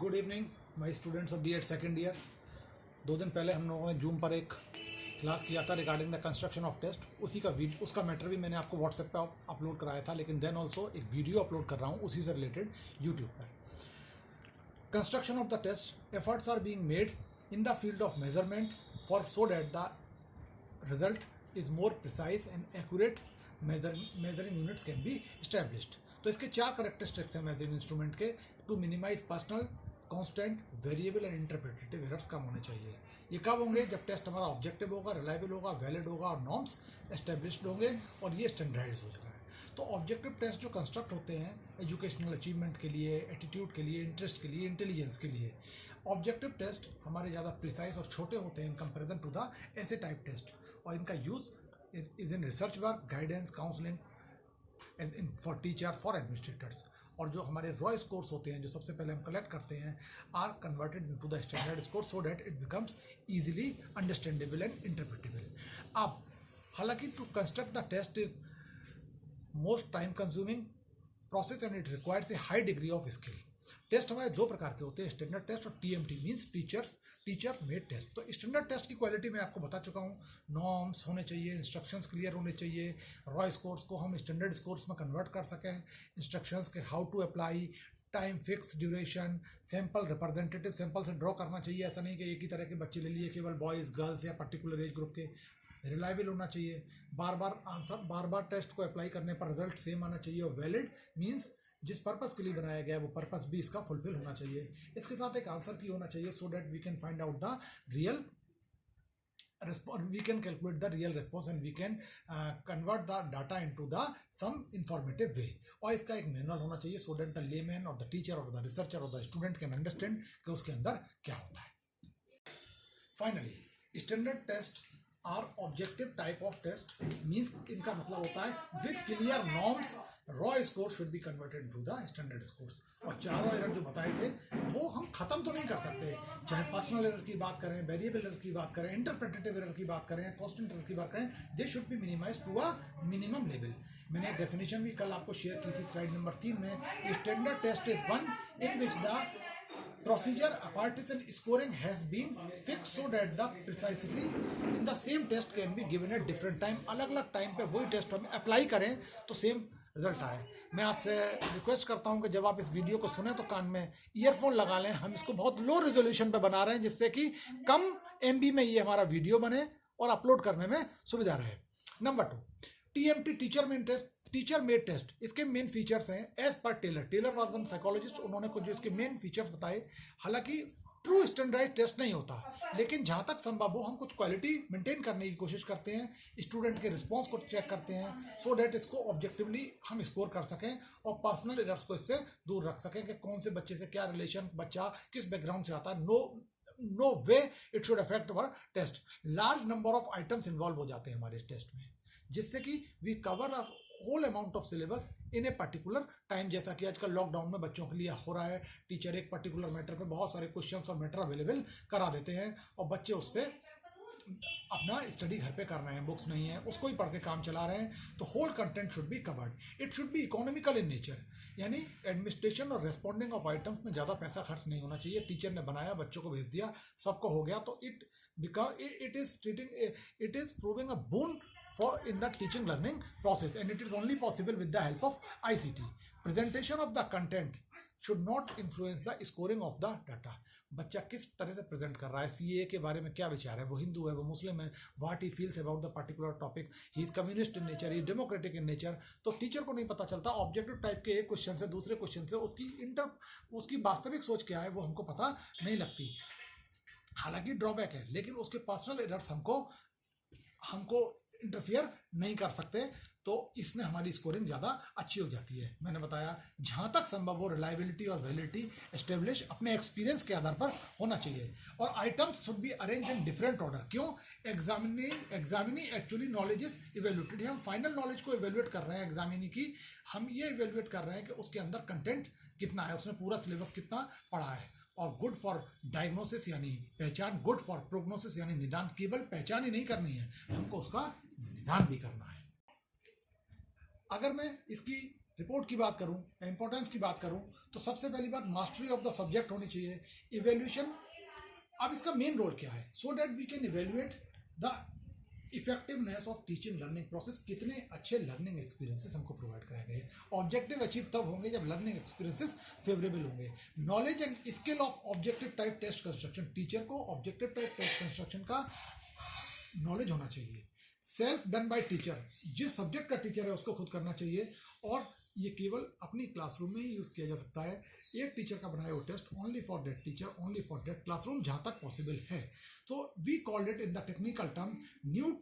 Good evening my students of B.Ed second year. 2 दिन पहले हम लोगों ने जूम पर एक क्लास किया था regarding the construction of test. उसका मैटर भी मैंने आपको व्हाट्सएप पे अपलोड कराया था, लेकिन देन ऑल्सो एक वीडियो अपलोड कर रहा हूँ उसी से रिलेटेड यूट्यूब पर। Construction of the test efforts are being made in the field of measurement for so that the result is more precise and accurate measuring units can be established. तो इसके 4 characteristics हैं measuring instrument के। To minimise personal constant variable and interpretative errors कम होने चाहिए। ये कब होंगे? जब टेस्ट हमारा ऑब्जेक्टिव होगा, रिलायबल होगा, वैलिड होगा और नॉर्म्स एस्टेब्लिश्ड होंगे और ये स्टैंडर्डाइज हो जाएगा। तो ऑब्जेक्टिव टेस्ट जो कंस्ट्रक्ट होते हैं एजुकेशनल अचीवमेंट के लिए, एटीट्यूड के लिए, इंटरेस्ट के लिए, इंटेलिजेंस के लिए, ऑब्जेक्टिव टेस्ट हमारे ज़्यादा प्रिसाइज और छोटे होते हैं इन कंपेरिजन टू द ऐसे टाइप टेस्ट, और इनका use is in research work, guidance, counselling for teachers, for administrators. और जो हमारे रॉ स्कोर्स होते हैं जो सबसे पहले हम कलेक्ट करते हैं are converted into the standard score so that it becomes easily understandable and interpretable. अब हालांकि to construct the test is most time consuming process and it requires a high degree of skill. Test हमारे 2 प्रकार के होते हैं, standard test और TMT means teacher made test. तो standard test की क्वालिटी मैं आपको बता चुका हूँ, नॉर्म्स होने चाहिए, इंस्ट्रक्शंस क्लियर होने चाहिए, रॉ स्कोर्स को हम स्टैंडर्ड स्कोर्स में कन्वर्ट कर सकें, इंस्ट्रक्शंस के how to apply, time fix, duration, sample representative sample से ड्रॉ करना चाहिए। ऐसा नहीं कि एक ही तरह के बच्चे ले लिए, केवल बॉयज़ गर्ल्स या पर्टिकुलर एज ग्रुप के। रिलायबल होना चाहिए, बार बार टेस्ट को अप्लाई करने पर रिजल्ट सेम आना चाहिए, और वैलिड मीन्स जिस पर्पस के लिए बनाया गया है वो पर्पस भी इसका फुलफिल होना चाहिए। इसके साथ एक आंसर की होना चाहिए so that we can find out the real response, we can calculate the real response and we can convert the data into the some informative way। और इसका एक मैनुअल होना चाहिए so that the layman or the teacher or the researcher or the student can understand कि उसके अंदर क्या होता है। Finally, standard test are objective type of test means इनका मतलब होता है with clear norms, raw score should be converted into the standard scores। और चारों एरर जो बताए थे वो हम खत्म तो नहीं कर सकते, चाहे पर्सनल एरर की बात करें, वेरिएबल एरर की बात करें, इंटरप्रेटेटिव एरर की बात करें, कांस्टेंट एरर की बात करें, they should be minimise to a minimum level. मैंने डेफिनेशन भी कल आपको शेयर की थी स्लाइड नंबर 3 में। Standard test is one in which the procedure partition scoring has been fixed so that the precisely in the same test can be given at different time। अलग अलग time पे वही test हम apply करें तो same result आए। मैं आपसे रिक्वेस्ट करता हूं कि जब आप इस वीडियो को सुने तो कान में ईयरफोन लगा लें। हम इसको बहुत लो रेजोल्यूशन पे बना रहे हैं जिससे कि कम MB में ये हमारा वीडियो बने और अपलोड करने में सुविधा रहे। Number 2, TMT teacher made test. इसके मेन फीचर्स हैं as per Taylor was one psychologist, उन्होंने कुछ इसके मेन फीचर्स बताए। हालांकि ट्रू स्टैंडर्डाइज टेस्ट नहीं होता, लेकिन जहां तक संभव हो हम कुछ क्वालिटी मेंटेन करने की कोशिश करते हैं, स्टूडेंट के रिस्पॉन्स को चेक करते हैं सो डैट इसको ऑब्जेक्टिवली हम स्कोर कर सकें और पर्सनल एरर्स को इससे दूर रख सकें कि कौन से बच्चे से क्या रिलेशन, बच्चा किस बैकग्राउंड से आता है। No way it should affect our test. Large number of items involve हो जाते हैं हमारे टेस्ट में, जिससे कि we cover whole amount of syllabus in a particular time. जैसा कि आजकल लॉकडाउन में बच्चों के लिए हो रहा है, टीचर एक पर्टिकुलर मैटर पे बहुत सारे क्वेश्चंस और मैटर अवेलेबल करा देते हैं और बच्चे उससे अपना स्टडी घर पे कर रहे हैं, बुक्स नहीं है उसको ही पढ़ के काम चला रहे हैं। तो whole content should be covered. It should be economical in nature, यानी एडमिनिस्ट्रेशन और रेस्पॉन्डिंग ऑफ आइटम्स में ज़्यादा पैसा खर्च नहीं होना चाहिए। टीचर ने बनाया, बच्चों को भेज दिया, सबको हो गया, तो it is proving a boon for in the teaching learning process and it is only possible with the help of ICT। presentation of the content should not influence the scoring of the data। बच्चा किस तरह से present कर रहा है, CAA के बारे में क्या विचार है, वो हिंदू है, वो मुस्लिम है, what he feels about the particular topic, he is communist in nature, he democratic in nature. तो टीचर को नहीं पता चलता ऑब्जेक्टिव टाइप के एक क्वेश्चन से दूसरे क्वेश्चन से उसकी वास्तविक सोच क्या है वो हमको पता नहीं लगती। हालांकि ड्रॉबैक है, लेकिन उसके पर्सनल एरर्स हमको इंटरफियर नहीं कर सकते, तो इसमें हमारी स्कोरिंग ज़्यादा अच्छी हो जाती है। मैंने बताया जहाँ तक संभव हो रिलायबिलिटी और वैलिडिटी एस्टेब्लिश अपने एक्सपीरियंस के आधार पर होना चाहिए। और items should be arrange in different order. क्यों? Examinee actually knowledge is evaluated. हम फाइनल नॉलेज को इवेल्यूएट कर रहे हैं एग्जामिनी की, हम ये इवेल्यूएट कर रहे हैं कि उसके अंदर कंटेंट कितना है, उसने पूरा सिलेबस कितना पढ़ा है। और गुड फॉर डायग्नोसिस यानी पहचान, गुड फॉर प्रोग्नोसिस यानी निदान। केवल पहचान ही नहीं करनी है, हमको उसका निदान भी करना है। अगर मैं इसकी रिपोर्ट की बात करूं या इंपॉर्टेंस की बात करूं तो सबसे पहली बात मास्टरी ऑफ द सब्जेक्ट होनी चाहिए। इवेल्यूशन, अब इसका मेन रोल क्या है? So that we can evaluate the effectiveness of teaching learning process, कितने अच्छे लर्निंग एक्सपीरियंसेस हमको प्रोवाइड कराए गए। ऑब्जेक्टिव अचीव तब होंगे जब लर्निंग एक्सपीरियंसेस फेवरेबल होंगे। Knowledge and skill of objective type test construction, teacher को ऑब्जेक्टिव टाइप टेस्ट कंस्ट्रक्शन का नॉलेज होना चाहिए। सेल्फ डन बाय टीचर, जिस सब्जेक्ट का टीचर है उसको खुद करना चाहिए और ये केवल अपनी क्लासरूम में ही यूज किया जा सकता है। एक टीचर का बनाया हुआ test only for that teacher, only for that classroom, जहां तक पॉसिबल है। तो we called it in the technical term new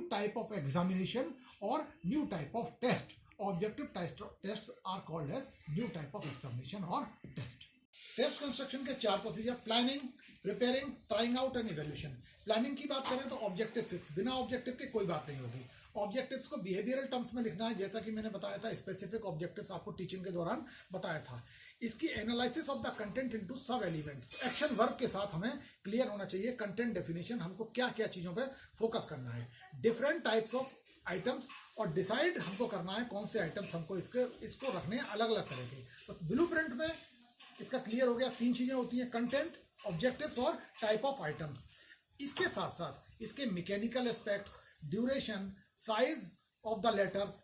type of examination और new type of test. Objective test are called as new type of examination और test. Test construction के 4 procedure: planning, preparing, trying out and evaluation. Planning की बात करें तो objective fix, बिना objective के कोई बात नहीं होगी। ऑब्जेक्टिव्स को बिहेवियरल टर्म्स में लिखना है, जैसा कि मैंने बताया था। स्पेसिफिक ऑब्जेक्टिव्स आपको टीचिंग के दौरान बताया था। इसकी analysis of the content into सब एलिमेंट्स, एक्शन वर्ब के साथ हमें क्लियर होना चाहिए। कंटेंट डेफिनेशन, हमको क्या क्या चीजों पे फोकस करना है। डिफरेंट टाइप्स ऑफ आइटम्स, और डिसाइड हमको करना है कौन से आइटम्स हमको इसको रखने अलग अलग तरह के। तो ब्लूप्रिंट में इसका क्लियर हो गया। 3 चीजें होती हैं: कंटेंट, ऑब्जेक्टिव्स और टाइप ऑफ आइटम्स। इसके साथ साथ इसके mechanical aspects, duration, size of the letters,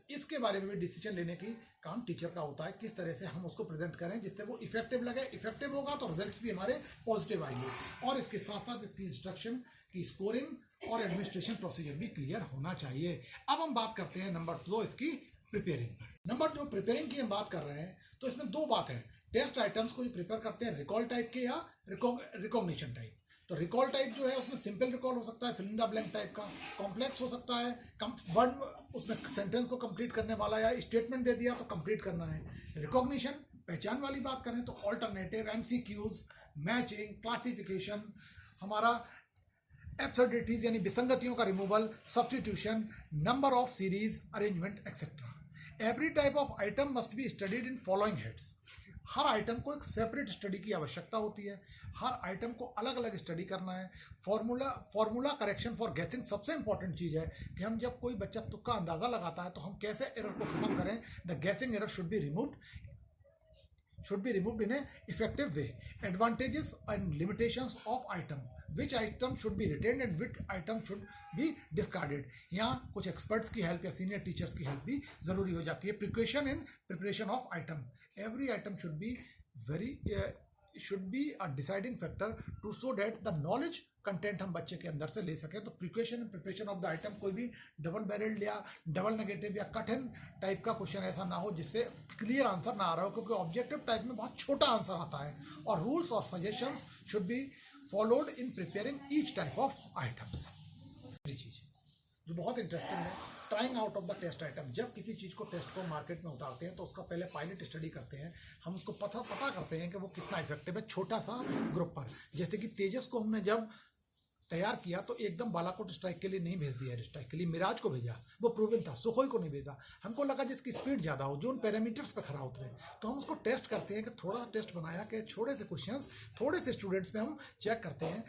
इसके बारे में भी डिसीजन लेने की काम टीचर का होता है। किस तरह से हम उसको प्रेजेंट करें जिससे वो इफेक्टिव लगे। इफेक्टिव होगा तो रिजल्ट्स भी हमारे पॉजिटिव आएंगे। और इसके साथ साथ इसकी इंस्ट्रक्शन की स्कोरिंग और एडमिनिस्ट्रेशन प्रोसीजर भी क्लियर होना चाहिए। अब हम बात करते हैं नंबर 2, इसकी प्रिपेयरिंग। नंबर 2 प्रिपेयरिंग की हम बात कर रहे हैं तो इसमें 2 बात है। टेस्ट आइटम्स को जो प्रिपेयर करते हैं रिकॉल टाइप के या रिकॉग्निशन टाइप। तो रिकॉल टाइप जो है उसमें सिंपल रिकॉल हो सकता है, fill in the blank type का। कॉम्प्लेक्स हो सकता है, वर्ड उसमें सेंटेंस को कंप्लीट करने वाला, या स्टेटमेंट दे दिया तो कंप्लीट करना है। रिकॉग्निशन, पहचान वाली बात करें तो ऑल्टरनेटिव, एमसीक्यूज, मैचिंग, क्लासिफिकेशन, हमारा एब्सर्डिटीज यानी विसंगतियों का removal, substitution, number of series, arrangement etcetera. Every type of item must be studied in following heads. Her item को एक सेपरेट स्टडी की आवश्यकता होती है। हर आइटम को अलग अलग स्टडी करना है। फॉर्मूला करेक्शन फॉर गैसिंग सबसे इंपॉर्टेंट चीज़ है कि हम जब कोई बच्चा तुक्का अंदाजा लगाता है तो हम कैसे एरर को खत्म करें। The guessing error should be removed in A effective way. Advantages and limitations of item, which item should be retained and which item should be discarded. यहाँ कुछ एक्सपर्ट्स की हेल्प या सीनियर टीचर्स की help भी जरूरी हो जाती है। Precaution in preparation of item, every item should be a deciding factor to so that the knowledge content हम बच्चे के अंदर से ले सकें। तो precaution preparation of the item, कोई भी डबल बैरल्ड या डबल नेगेटिव या कठिन टाइप का क्वेश्चन ऐसा ना हो जिससे क्लियर आंसर ना आ रहा हो, क्योंकि ऑब्जेक्टिव टाइप में बहुत छोटा आंसर आता है। और रूल्स और suggestions should be followed in preparing each type of items. चीज जो बहुत इंटरेस्टिंग है, trying out of the test item. जब किसी चीज़ को टेस्ट को मार्केट में उतारते हैं तो उसका पहले पायलट स्टडी करते हैं। हम उसको पता करते हैं कि वो कितना इफेक्टिव है छोटा सा ग्रुप पर। जैसे कि तेजस को हमने जब तैयार किया तो एकदम बालाकोट स्ट्राइक के लिए नहीं भेज दिया, एयर स्ट्राइक के लिए मिराज को भेजा, वो प्रूवन था। सुखोई को नहीं भेजा, हमको लगा जिसकी स्पीड ज़्यादा हो, जो उन पैरामीटर्स पे खरा उतरे। तो हम उसको टेस्ट करते हैं कि थोड़ा टेस्ट बनाया कि छोटे से क्वेश्चंस थोड़े से स्टूडेंट्स में हम चेक करते हैं।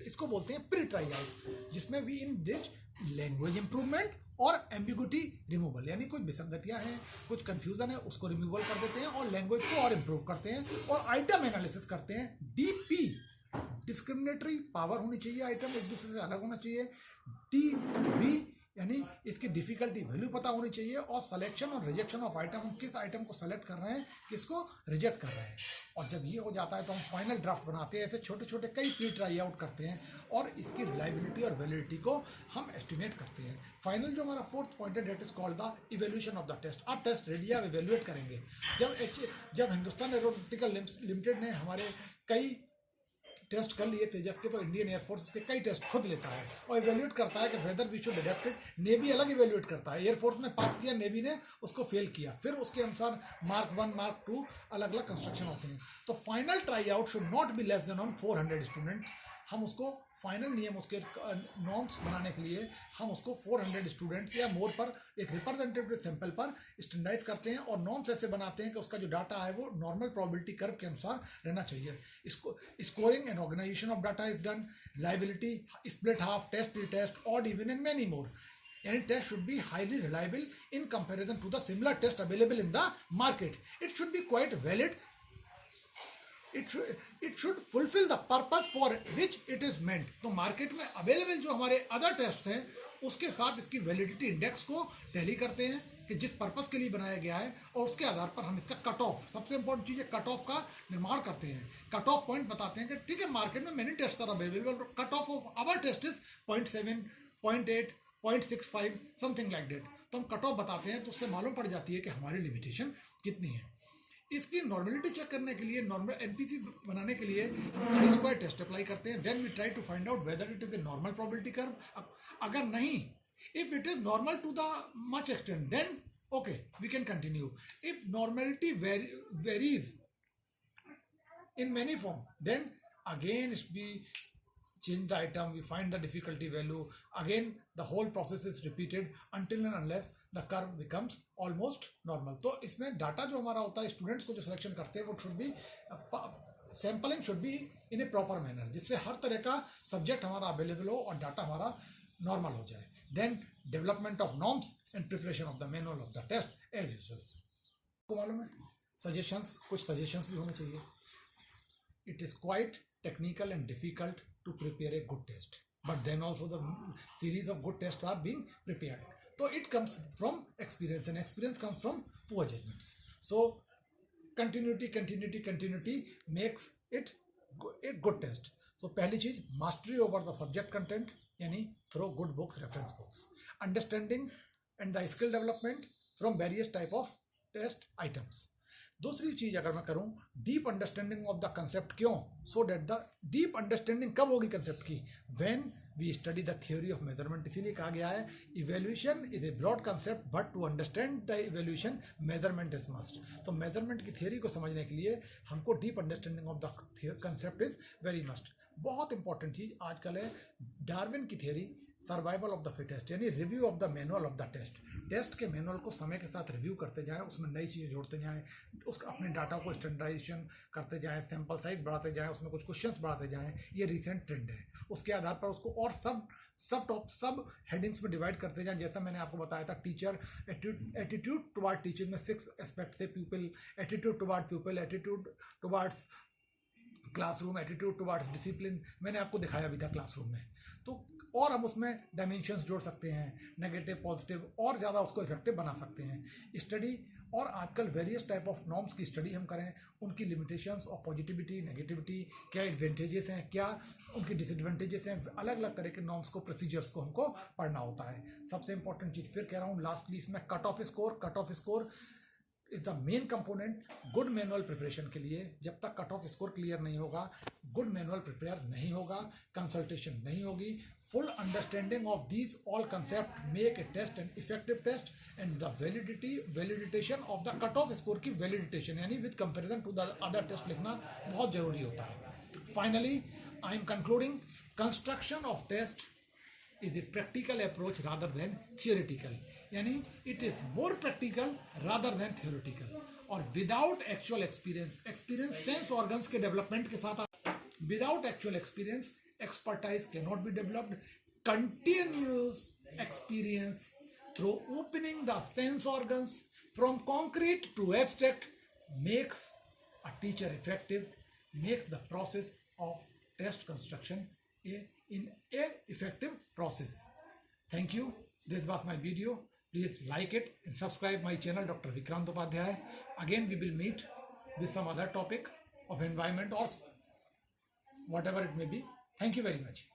इसको बोलते हैं प्री ट्राई आउट, जिसमें we in this language improvement और एम्बिगुइटी रिमूवल, यानी कोई विसंगतियां हैं, कुछ कंफ्यूजन है, उसको रिमूवल कर देते हैं और लैंग्वेज को और इम्प्रूव करते हैं। और आइटम एनालिसिस करते हैं। डीपी, डिस्क्रिमिनेटरी पावर होनी चाहिए, आइटम एक दूसरे से अलग होना चाहिए। टीबी यानी इसकी डिफिकल्टी वैल्यू पता होनी चाहिए। और सिलेक्शन और रिजेक्शन ऑफ आइटम, हम किस आइटम को सेलेक्ट कर रहे हैं, किसको रिजेक्ट कर रहे हैं। और जब ये हो जाता है तो हम फाइनल ड्राफ्ट बनाते हैं। ऐसे छोटे छोटे कई प्री ट्राई आउट करते हैं और इसकी रिलायबिलिटी और वैलिडिटी को हम एस्टिमेट करते हैं। फाइनल जो हमारा 4th पॉइंट है, that is called the evaluation of the test. अब टेस्ट रेडी, आप इवैल्यूएट करेंगे। जब हिंदुस्तान एरोनॉटिकल लिमिटेड ने हमारे कई टेस्ट कर लिए तेजस के, तो इंडियन एयरफोर्स के कई टेस्ट खुद लेता है और इवेल्यूएट करता है कि whether we should adopt it. Navy अलग इवेल्यूएट करता है, एयरफोर्स ने पास किया, नेवी ने उसको फेल किया, फिर उसके अनुसार मार्क 1 मार्क 2 अलग अलग कंस्ट्रक्शन होते हैं। तो final try out should not be less than on 400 student. हम उसको फाइनल नियम, उसके नॉर्म्स बनाने के लिए हम उसको 400 स्टूडेंट्स या मोर पर एक रिप्रेजेंटेटिव सैंपल पर स्टैंडर्डाइज करते हैं और नॉर्म्स ऐसे बनाते हैं कि उसका जो डाटा है वो नॉर्मल प्रोबेबिलिटी कर्व के अनुसार रहना चाहिए। इसको scoring and organisation of data is done, liability, split half, test, pre test, odd, even and many more. यानी test should be highly reliable in comparison to the similar test available in the market. It should be quite valid. It should fulfil the purpose for which it is meant. तो market में available जो हमारे other test हैं उसके साथ इसकी validity index को tally करते हैं कि जिस पर्पस के लिए बनाया गया है, और उसके आधार पर हम इसका कट ऑफ, सबसे इंपॉर्टेंट चीज है कट ऑफ का निर्माण करते हैं. कट ऑफ पॉइंट बताते हैं कि ठीक है मार्केट में many tests are available, cut off of our test is 0.7, 0.8, 0.65 something like that. तो हम कट ऑफ बताते हैं तो उससे मालूम पड़ जाती है कि हमारी लिमिटेशन कितनी है. इसकी नॉर्मेलिटी चेक करने के लिए, नॉर्मल एनपीसी बनाने के लिए हम आई स्क्वायर टेस्ट अप्लाई करते हैं. Then we try to find out whether it is a normal probability curve. अगर नहीं, if it is normal to the much extent, then okay, we can continue. If normality varies in many form, then again we change the item, we find the difficulty value, again the whole process is repeated until and unless the curve becomes almost normal. तो इसमें data जो हमारा होता है, students को जो selection करते हैं वो should be, sampling should be in A proper manner, जिससे हर तरह का सब्जेक्ट हमारा अवेलेबल हो और डाटा हमारा नॉर्मल हो जाए. Then development of norms and preparation of the manual of the test as usual. को मालूम है suggestions, कुछ suggestions भी होने चाहिए. It is quite technical and difficult to prepare a good test, but then also the series of good tests are being prepared. So it comes from experience, and experience comes from poor judgments. So continuity makes it a good test. So पहली चीज mastery over the subject content, यानी through good books, reference books, understanding and the skill development from various type of test items. दूसरी चीज अगर मैं करूं, deep understanding of the concept. क्यों? So that the deep understanding कब होगी concept की? When we study the theory of measurement. इसीलिए कहा गया है evaluation is a broad concept, but to understand the evaluation measurement is must. तो measurement की थ्योरी को समझने के लिए हमको deep understanding of the concept is very must. बहुत इंपॉर्टेंट चीज आजकल है डार्विन की theory, survival of the fittest, यानी review of the manual of the test. Test के मैनुअल को समय के साथ रिव्यू करते जाएं, उसमें नई चीज़ें जोड़ते जाएं, उसका अपने डाटा को स्टैंडर्डाइजेशन करते जाएं, सैंपल साइज बढ़ाते जाएं, उसमें कुछ क्वेश्चंस बढ़ाते जाएं. ये रिसेंट ट्रेंड है. उसके आधार पर उसको और सब हेडिंग्स में डिवाइड करते जाएं. जैसा मैंने आपको बताया था, टीचर एटीट्यूड टुवार्ड टीचिंग में 6 एस्पेक्ट थे. People, attitude toward people, attitude towards classroom, attitude towards discipline, मैंने आपको दिखाया भी था क्लासरूम में. तो और हम उसमें डायमेंशंस जोड़ सकते हैं, नेगेटिव पॉजिटिव, और ज़्यादा उसको इफेक्टिव बना सकते हैं. स्टडी, और आजकल वेरियस टाइप ऑफ नॉर्म्स की स्टडी हम करें, उनकी लिमिटेशंस और पॉजिटिविटी, नेगेटिविटी, क्या एडवांटेजेस हैं, क्या उनकी डिसएडवांटेजेस हैं. अलग अलग तरह के नॉर्म्स को, प्रोसीजर्स को हमको पढ़ना होता है. सबसे इंपॉर्टेंट चीज़ फिर कह रहा हूँ लास्टली, इसमें cut off score is the main component good manual preparation के लिए. जब तक कट ऑफ स्कोर क्लियर नहीं होगा, गुड मैनुअल प्रिपेयर नहीं होगा, कंसल्टेशन नहीं होगी. Full understanding of these all concept make a test an effective test, and the validation of the cut off score की वैलिडिटेशन, यानी with comparison to the other test लिखना बहुत जरूरी होता है. Finally I am concluding, construction of test is a practical approach rather than theoretical, यानी it is more practical rather than theoretical. और without actual experience sense organs के development के साथ, without actual experience expertise cannot be developed. Continuous experience through opening the sense organs from concrete to abstract makes a teacher effective, makes the process of test construction in a effective process. Thank you. This was my video. Please like it and subscribe my channel, Dr. Vikrant Upadhyay. Again, we will meet with some other topic of environment or whatever it may be. Thank you very much.